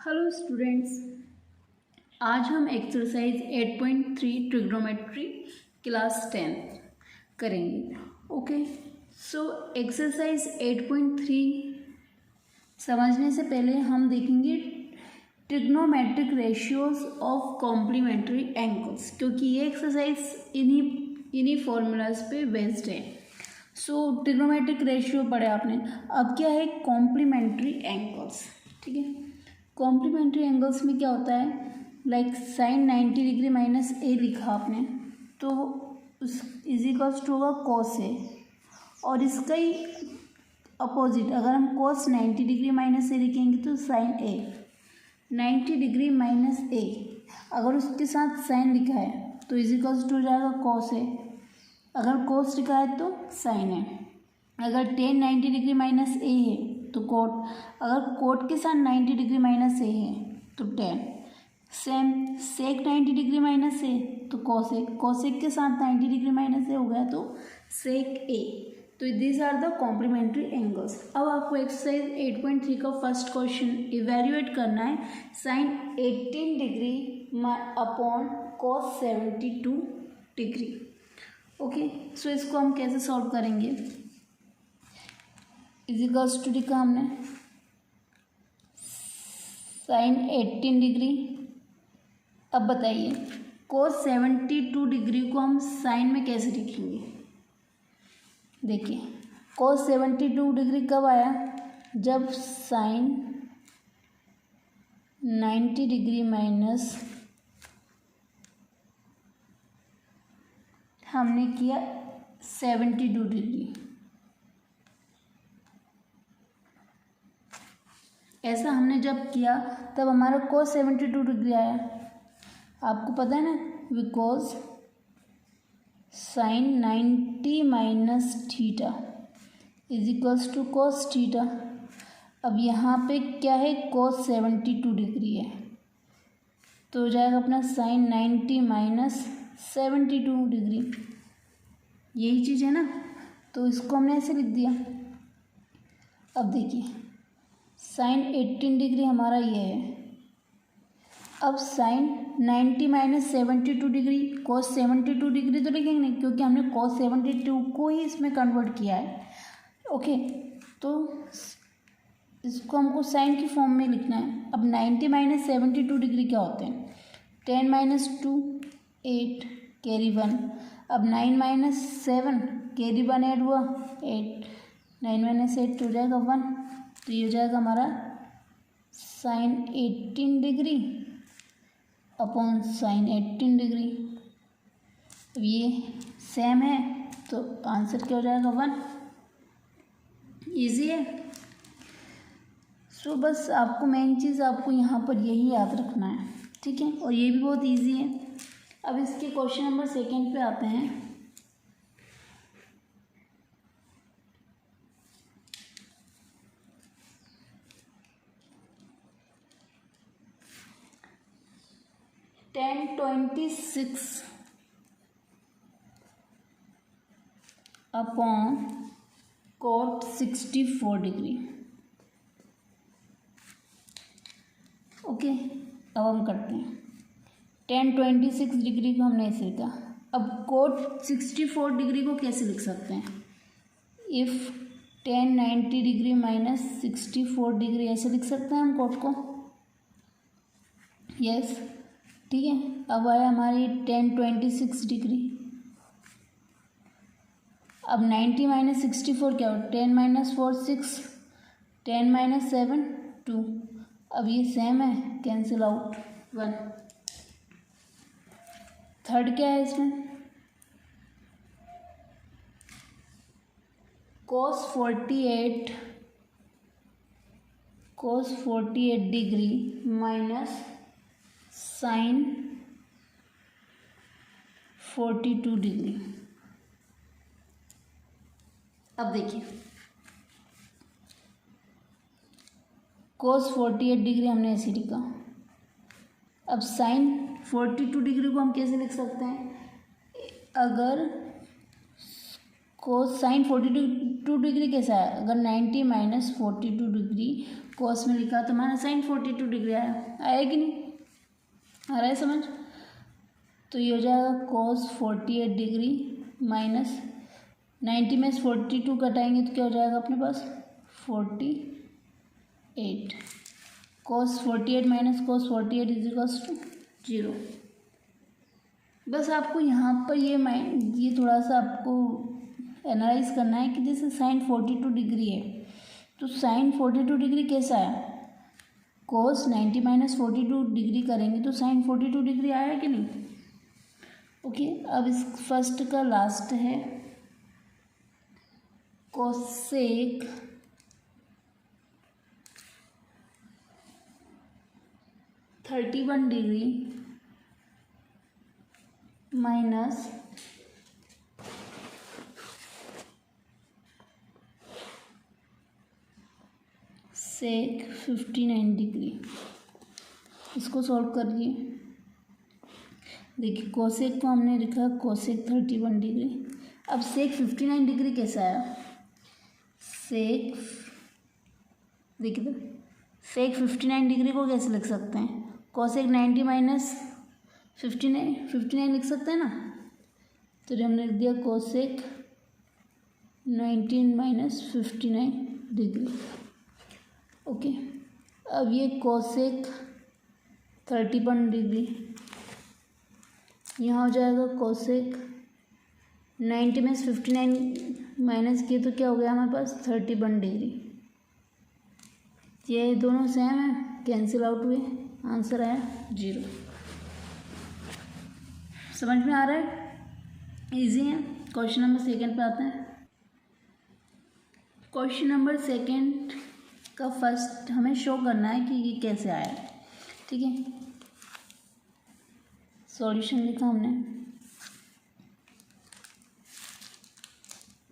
Hello students, आज हम exercise 8.3 trigonometry class 10 करेंगे। ओके, सो एक्सरसाइज 8.3 समझने से पहले हम देखेंगे trigonometric ratios of complementary angles, क्योंकि ये एक्सरसाइज इन्हीं फॉर्मूलाज पे बेस्ड है। सो ट्रिग्नोमेट्रिक रेशियो पढ़े आपने। अब क्या है कॉम्प्लीमेंट्री एंगल्स। ठीक है, कॉम्प्लीमेंट्री एंगल्स में क्या होता है, लाइक साइन 90 डिग्री माइनस ए लिखा आपने तो उस इज इक्वल्स टू होगा कॉस ए, और इसका ही अपोजिट अगर हम कॉस 90 डिग्री माइनस ए लिखेंगे तो साइन ए 90 डिग्री माइनस ए, अगर उसके साथ साइन लिखा है तो इज इक्वल्स टू हो जाएगा कॉस ए, अगर कॉस लिखा है तो साइन ए, अगर टेन 90 डिग्री माइनस ए है तो कोट, अगर कोट के साथ 90 डिग्री माइनस ए है तो टेन, सेम सेक 90 डिग्री माइनस ए तो कोसेक, कोसेक के साथ 90 डिग्री माइनस ए हो गया तो सेक ए। तो these are the complementary angles. अब आपको एक्सरसाइज 8.3 का फर्स्ट क्वेश्चन इवेल्युएट करना है, sine 18 degree upon cos 72 degree. Okay, so इसको हम कैसे सॉल्व करेंगे, इज इक्वल्स टू लिखा हमने साइन 18 डिग्री। अब बताइए कोस 72 डिग्री को हम साइन में कैसे लिखेंगे। देखिए कोस 72 डिग्री कब आया, जब साइन 90 डिग्री माइनस हमने किया 72 डिग्री, ऐसा हमने जब किया तब हमारा कोस 72 डिग्री आया। आपको पता है ना, because sine 90 minus theta is equals to cos theta. अब यहाँ पे क्या है कोस 72 डिग्री है तो हो जाएगा अपना साइन 90 माइनस 72 डिग्री, यही चीज़ है ना, तो इसको हमने ऐसे लिख दिया। अब देखिए साइन 18 डिग्री हमारा ये है, अब sine 90 minus 72 degree cos 72 degree तो लिखेंगे नहीं, क्योंकि हमने कोस 72 को ही इसमें कन्वर्ट किया है। ओके, तो इसको हमको साइन की फॉर्म में लिखना है। अब 90 माइनस 72 डिग्री क्या होते हैं, 10 माइनस 2 8 कैरी 1, अब 9 माइनस 7 कैरी 1 ऐड हुआ 8, 9 माइनस 8 हो जाएगा 1, तो ये हो जाएगा हमारा sine 18 degree upon sine 18 degree. अब ये सेम है तो आंसर क्या हो जाएगा 1। इजी है। सो बस आपको मेन चीज़ आपको यहाँ पर यही याद रखना है, ठीक है, और ये भी बहुत इजी है। अब इसके क्वेश्चन नंबर 2 पे आते हैं। tan 26 upon cot 64 degree. Okay, अब हम करते हैं tan 26 डिग्री को हमने ऐसे लिखा। अब cot 64 डिग्री को कैसे लिख सकते हैं, if tan 90 degree minus 64 degree ऐसे लिख सकते हैं हम cot को। यस, ठीक है। अब आया हमारी tan 26 डिग्री, अब 90 माइनस 64 क्या हो, 10 माइनस 4 6, 10 माइनस 7 2, अब ये सेम है कैंसिल आउट 1। थर्ड क्या है इसमें, cos 48 degree minus sine 42 degree. अब देखिए cos 48 डिग्री हमने ऐसे लिखा। अब साइन 42 डिग्री को हम कैसे लिख सकते हैं, अगर cos साइन 42 डिग्री कैसा है, अगर 90 माइनस 42 डिग्री कॉस में लिखा तो हमारा साइन 42 डिग्री आया कि नहीं, आ रहा है समझ। तो ये हो जाएगा कॉस 48 डिग्री माइनस 90 में 42 घटाएंगे तो क्या हो जाएगा अपने पास 48, cos 48 minus cos 48 is equals to 0। बस आपको यहाँ पर ये थोड़ा सा आपको एनालाइज करना है कि जैसे साइन 42 डिग्री है तो साइन 42 डिग्री कैसा है, कॉस 90 माइनस 42 डिग्री करेंगे तो साइन 42 डिग्री आया कि नहीं। ओके, अब इस फर्स्ट का लास्ट है cosec 31 degree minus sec 59 degree. इसको सॉल्व करिए। देखिए कोसेक को हमने लिखा कोसेक 31 डिग्री। अब सेक 59 डिग्री कैसा आया, सेक देखिए तो सेक 59 डिग्री को कैसे लिख सकते हैं, कोसेक 90 माइनस 59 लिख सकते हैं ना। तो हमने लिख दिया कोसेक 19 माइनस 59 डिग्री। ओके, अब ये कोसेक 31 डिग्री यहाँ हो जाएगा कोसेक 90 में 59 माइनस किए तो क्या हो गया हमारे पास 31 डिग्री। ये दोनों सेम है, कैंसिल आउट हुए, आंसर आया 0। समझ में आ रहा है, इजी है। क्वेश्चन नंबर सेकंड पे आते हैं। क्वेश्चन नंबर सेकंड का फर्स्ट हमें शो करना है कि ये कैसे आया, ठीक है। सॉल्यूशन लिखा हमने,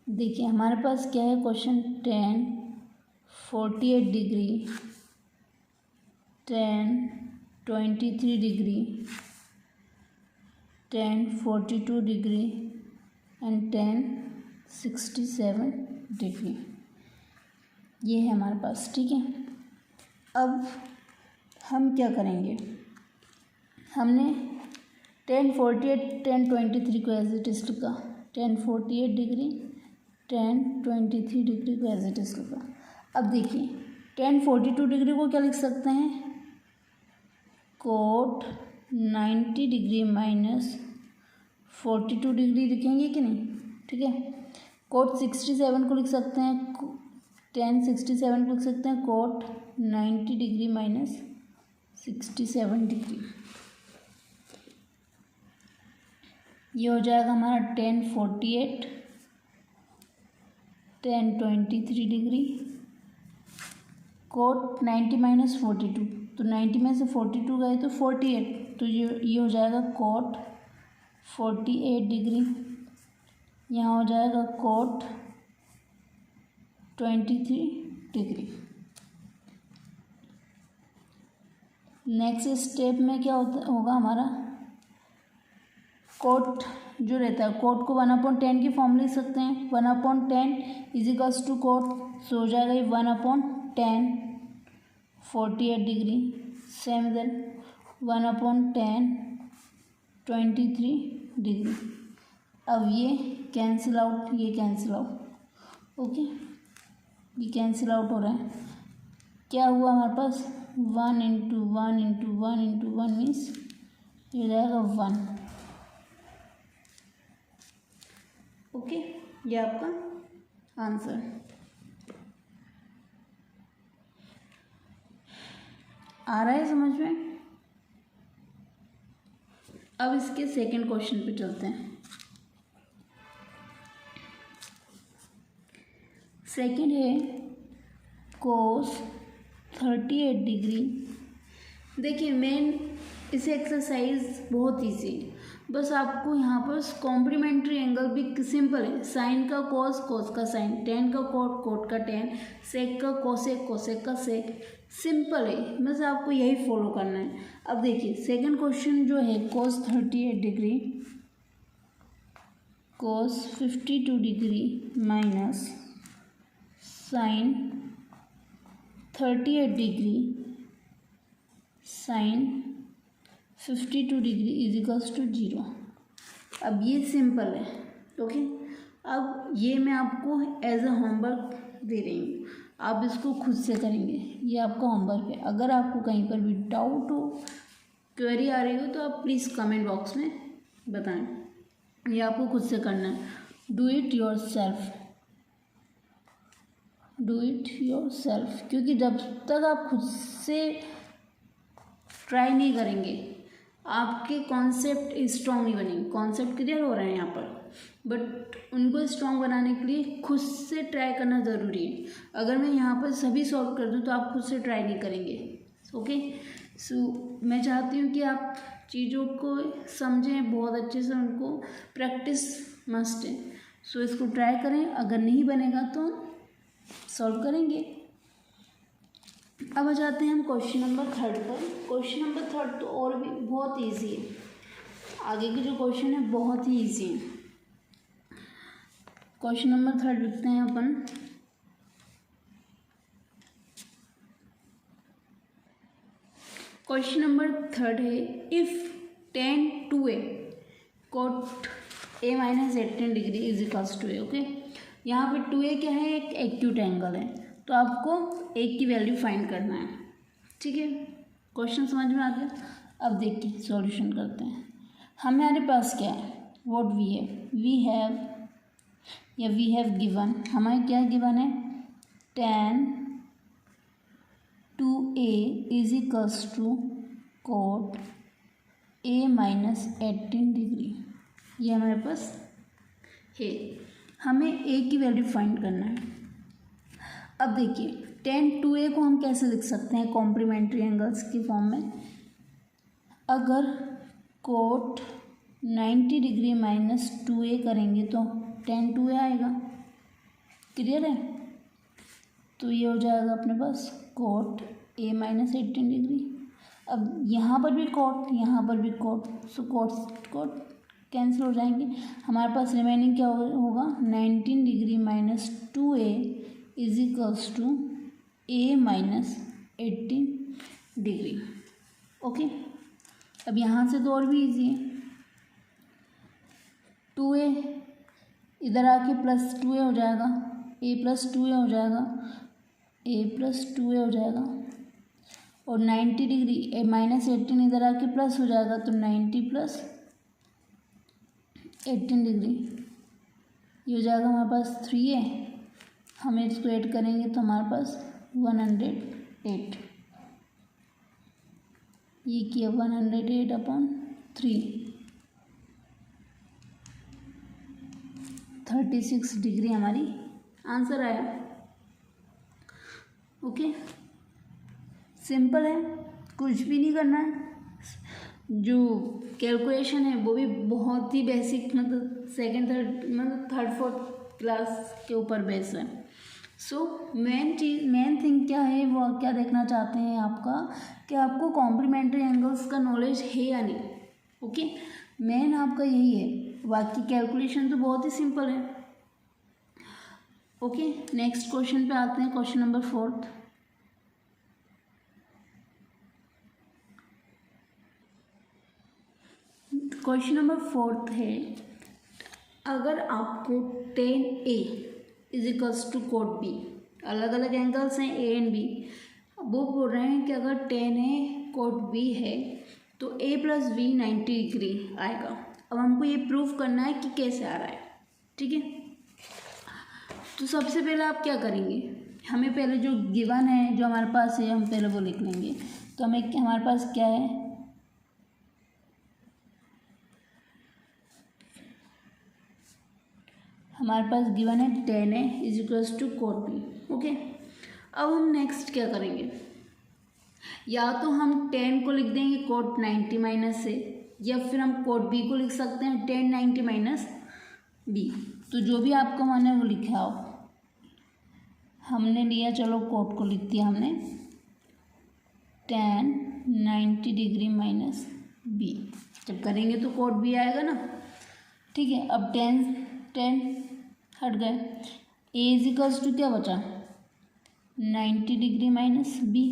देखिए हमारे पास क्या है question, tan 48 degree, tan 23 degree, tan 42 degree and tan 67 degree, ये है हमारे पास, ठीक है। अब हम क्या करेंगे, हमने tan 48 tan 23 को एज इट इज लिखा, tan 48 डिग्री tan 23 डिग्री को एज इट इज लिखा। अब देखिए tan 42 डिग्री को क्या लिख सकते हैं, कोट 90 डिग्री माइनस 42 डिग्री लिखेंगे कि नहीं, ठीक है। कोट 67 को लिख सकते हैं, tan 67 को लिख सकते हैं कोट 90 डिग्री माइनस 67 डिग्री। ये हो जाएगा हमारा tan 48 tan 23 degree cot 90 minus 42, तो 90 में से 42 गए तो 48, तो ये हो जाएगा कोट 48 डिग्री। यहाँ हो जाएगा कोट 23 डिग्री। नेक्स्ट स्टेप में क्या होगा हमारा, कोट जो रहता है कोट को 1/10 की फॉर्म लिख सकते हैं, 1/10 इज इक्वल्स टू कोट, सो हो जाएगा ये 1/10 48 डिग्री, सेम देन 1/10 23 डिग्री। अब ये कैंसिल आउट, ये कैंसिल आउट, ओके, ये कैंसिल आउट हो रहा है। क्या हुआ हमारे पास 1 इंटू 1 इंटू 1 इंटू 1 मीन्स ये हो जाएगा 1, ओके, ये आपका आंसर। आ रहा है समझ में। अब इसके सेकंड क्वेश्चन पे चलते हैं। सेकंड है कोस 38 डिग्री। देखिए मेन इसे एक्सरसाइज बहुत ईजी, बस आपको यहाँ पर कॉम्प्लीमेंट्री एंगल भी सिंपल है, साइन का कॉस, कॉस का साइन, टेन का कोट, कोट का टेन, सेक का कोसेक, कोसेक का सेक, सिंपल है, बस आपको यही फॉलो करना है। अब देखिए सेकंड क्वेश्चन जो है cos 38 degree cos 52 degree minus sine 38 degree sine 52 degree is equals to 0। अब ये सिंपल है। ओके, अब ये मैं आपको एज अ होमवर्क दे रही हूँ, आप इसको खुद से करेंगे, ये आपका होमवर्क है। अगर आपको कहीं पर भी डाउट हो, क्वेरी आ रही हो, तो आप प्लीज़ कमेंट बॉक्स में बताएं। ये आपको खुद से करना है। Do it your self, do it your self, क्योंकि जब तक आप खुद से ट्राई नहीं करेंगे आपके कॉन्सेप्ट स्ट्रॉन्ग नहीं बनेंगे। कॉन्सेप्ट क्लियर हो रहे हैं यहाँ पर, बट उनको स्ट्रॉन्ग बनाने के लिए खुद से ट्राई करना ज़रूरी है। अगर मैं यहाँ पर सभी सॉल्व कर दूँ तो आप खुद से ट्राई नहीं करेंगे। ओके, सो मैं चाहती हूँ कि आप चीज़ों को समझें बहुत अच्छे से, उनको प्रैक्टिस मस्ट है। सो इसको ट्राई करें, अगर नहीं बनेगा तो सॉल्व करेंगे। अब आ जाते हैं हम क्वेश्चन नंबर 3 पर। क्वेश्चन नंबर 3 तो और भी बहुत इजी है, आगे के जो क्वेश्चन है बहुत ही इजी है। क्वेश्चन नंबर 3 लिखते हैं अपन। क्वेश्चन नंबर 3 है, if tan 2a cot a minus 18 degree is equals to A. Okay, यहाँ पे 2a क्या है, एक एक्यूट एंगल है, तो आपको a की वैल्यू फाइंड करना है। ठीक है, क्वेश्चन समझ में आ गया। अब देखिए सॉल्यूशन करते हैं। हमारे पास क्या है, व्हाट वी हैव गिवन, हमें क्या गिवन है, tan 2a is equals to cot a minus 18 degree, ये हमारे पास है। हमें a की वैल्यू फाइंड करना है। अब देखिए tan 2a को हम कैसे लिख सकते हैं कॉम्प्लीमेंट्री एंगल्स की फॉर्म में। अगर cot 90 डिग्री माइनस 2a करेंगे तो tan 2a आएगा। क्लियर है, तो ये हो जाएगा अपने पास cot a माइनस 18 डिग्री। अब यहाँ पर भी cot, यहाँ पर भी cot, सो cot कैंसिल हो जाएंगे। हमारे पास रिमेनिंग क्या होगा, 19 degree minus 2a is equals to a minus 18 degree. Okay, अब यहाँ से तो और भी इजी है। 2a इधर आके प्लस 2a हो जाएगा, a प्लस 2a हो जाएगा, a प्लस 2a हो जाएगा, और 90 डिग्री माइनस 18 इधर आके प्लस हो जाएगा, तो 90 प्लस 18 डिग्री, ये हो जाएगा हमारे पास 3a। हम इसको ऐड करेंगे तो हमारे पास 108, ये किया 108/3, 36 डिग्री हमारी आंसर आया। ओके, सिंपल है, कुछ भी नहीं करना है। जो कैलकुलेशन है वो भी बहुत ही बेसिक, मतलब सेकंड थर्ड मतलब थर्ड फोर्थ क्लास के ऊपर बेस है। सो मेन थिंग क्या है, वो क्या देखना चाहते हैं आपका, कि आपको कॉम्प्लीमेंट्री एंगल्स का नॉलेज है या नहीं। ओके, मेन आपका यही है, बाकी कैलकुलेशन तो बहुत ही सिंपल है। ओके, नेक्स्ट क्वेश्चन पे आते हैं, क्वेश्चन नंबर 4। क्वेश्चन नंबर 4 है, अगर आपको tan a is equals to cot b, अलग अलग एंगल्स हैं a एंड b, वो बोल रहे हैं कि अगर tan a cot b है तो a प्लस b 90 डिग्री आएगा। अब हमको ये प्रूफ करना है कि कैसे आ रहा है। ठीक है, तो सबसे पहले आप क्या करेंगे, हमें पहले जो गिवन है, जो हमारे पास है, हम पहले वो लिख लेंगे। तो हमारे पास क्या है, हमारे पास गिवन है tan a is equals to cot b। Okay, अब हम नेक्स्ट क्या करेंगे, या तो हम tan को लिख देंगे cot 90 माइनस से, या फिर हम cot b को लिख सकते हैं tan 90 माइनस b। तो जो भी आपका मन है वो लिखा हो, हमने लिया, चलो cot को लिख दिया हमने, tan 90 डिग्री माइनस b। जब करेंगे तो cot b आएगा ना। ठीक है, अब tan हट गए, a इज इक्वल्स टू क्या बचा, 90 डिग्री माइनस बी।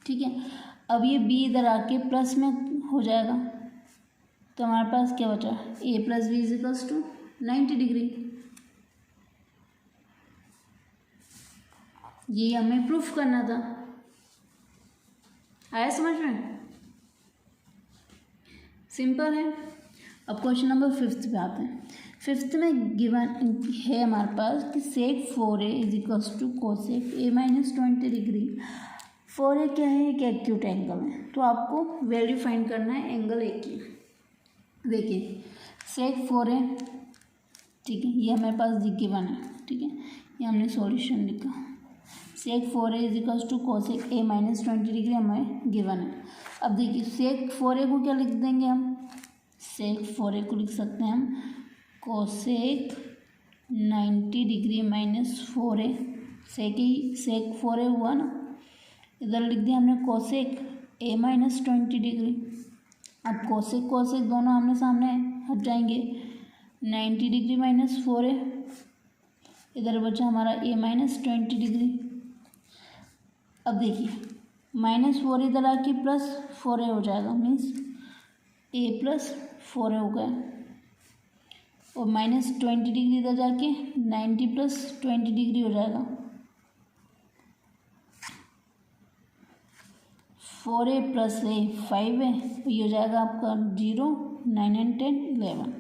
ठीक है, अब ये बी इधर आके प्लस में हो जाएगा, तो हमारे पास क्या बचा, A plus B is equals to 90 degree. ये हमें प्रूफ करना था। आया समझ में? सिंपल है। अब क्वेश्चन नंबर 5 पे आते हैं। 5 में गिवन है हमारे पास कि sec 4a is equals to cosec a minus 20 degree. 4a क्या है, एक एक्यूट एंगल है, तो आपको वैल्यू फाइंड करना है एंगल ए की। देखिए सेक 4a, ठीक है, ये हमारे पास गिवन है। ठीक है, ये हमने सॉल्यूशन लिखा, sec 4a is equals to cosec a minus 20 degree हमें गिवन है। अब देखिए सेक 4a को क्या लिख देंगे हम, सेक 4a को लिख सकते हैं हम कोसेक 90 डिग्री माइनस 4a। सेक 4a हुआ ना, इधर लिख दिया हमने कोसेक a माइनस 20 डिग्री। अब कोसेक कोसेक दोनों आमने सामने हट जाएंगे, 90 डिग्री माइनस 4a, इधर बचा हमारा a माइनस 20 डिग्री। अब देखिए माइनस 4 इधर आके प्लस 4a हो जाएगा, मीन्स a प्लस 4a हो गया, और माइनस 20 डिग्री इधर जाके 90 प्लस 20 डिग्री हो जाएगा। 4a प्लस a 5 है, तो ये हो जाएगा आपका 0, 9 and 10 11।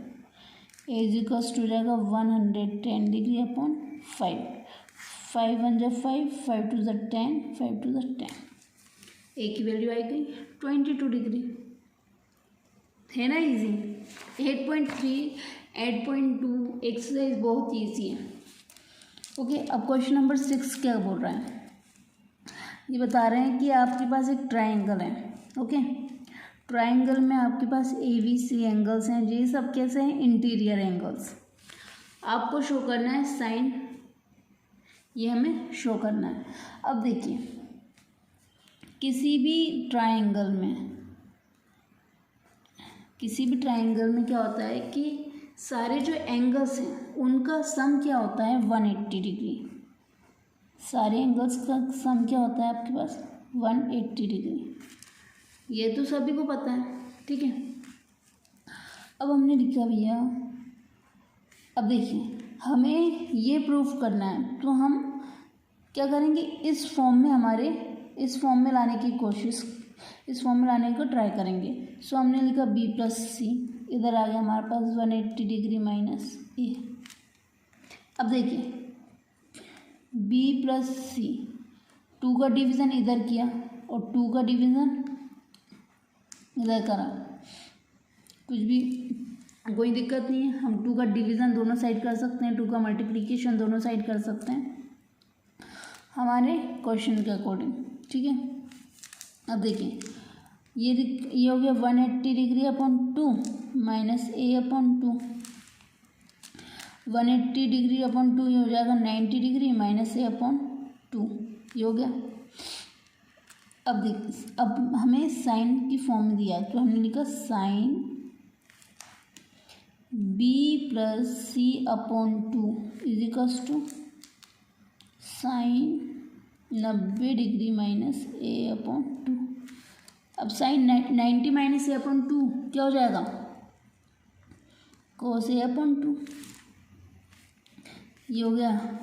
a is equals to हो जाएगा 110 डिग्री अपॉन 5। 5 1 जा 5, 5 2 जा 10, 5 2 जा 10। ए की वैल्यू आई गई 22 डिग्री। है ना इजी। 8.3 8.2 एक्सरसाइज बहुत ईजी है। ओके, अब क्वेश्चन नंबर 6 क्या बोल रहा है, ये बता रहे हैं कि आपके पास एक ट्रायंगल है। ओके, ट्रायंगल में आपके पास ABC एंगल्स हैं, ये सब कैसे हैं, इंटीरियर एंगल्स। आपको शो करना है साइन, ये हमें शो करना है। अब देखिए किसी भी ट्रायंगल में क्या होता है कि सारे जो एंगल्स हैं उनका सम क्या होता है 180 डिग्री। सारे एंगल्स का सम क्या होता है आपके पास 180 डिग्री, ये तो सभी को पता है। ठीक है, अब हमने लिखा भैया, अब देखिए हमें ये प्रूफ करना है, तो हम क्या करेंगे, इस फॉर्म में लाने की कोशिश, इस फॉर्म में लाने को ट्राई करेंगे। सो हमने लिखा b प्लस सी, इधर आ गया हमारे पास 180 डिग्री माइनस ए। अब देखिए b प्लस सी, 2 का डिवीज़न इधर किया और 2 का डिवीज़न इधर करा, कुछ भी कोई दिक्कत नहीं है। हम 2 का डिवीज़न दोनों साइड कर सकते हैं, 2 का मल्टीप्लिकेशन दोनों साइड कर सकते हैं हमारे क्वेश्चन के अकॉर्डिंग। ठीक है, अब देखिए ये हो गया 180 degree upon 2 minus a upon 2। 180 degree upon 2 ये हो जाएगा 90 डिग्री माइनस a अपॉन 2, ये हो गया। अब देखिए, अब हमें साइन की फॉर्म में दिया है, तो हमने लिखा sine b plus C upon 2 is equals to sine 90 degree minus a upon 2। अब साइन 90 माइनस a अपॉन 2 क्या हो जाएगा, कोस a अपॉन 2, ये हो गया।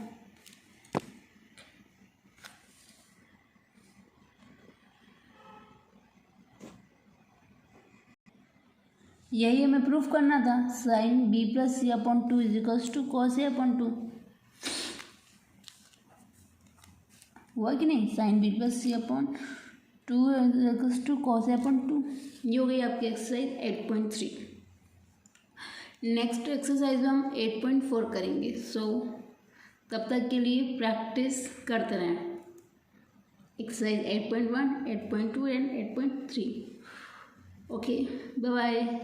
यही हमें प्रूफ करना था, sine b plus C upon 2 is equals to cos a upon 2। हुआ कि नहीं, sine b plus C upon 2 is equals to cos a upon 2। ये हो गई आपकी एक्सरसाइज 8.3। नेक्स्ट एक्सरसाइज में हम 8.4 करेंगे। सो तब तक के लिए प्रैक्टिस करते रहें। Exercise 8.1, 8.2 and 8.3। Okay, bye bye.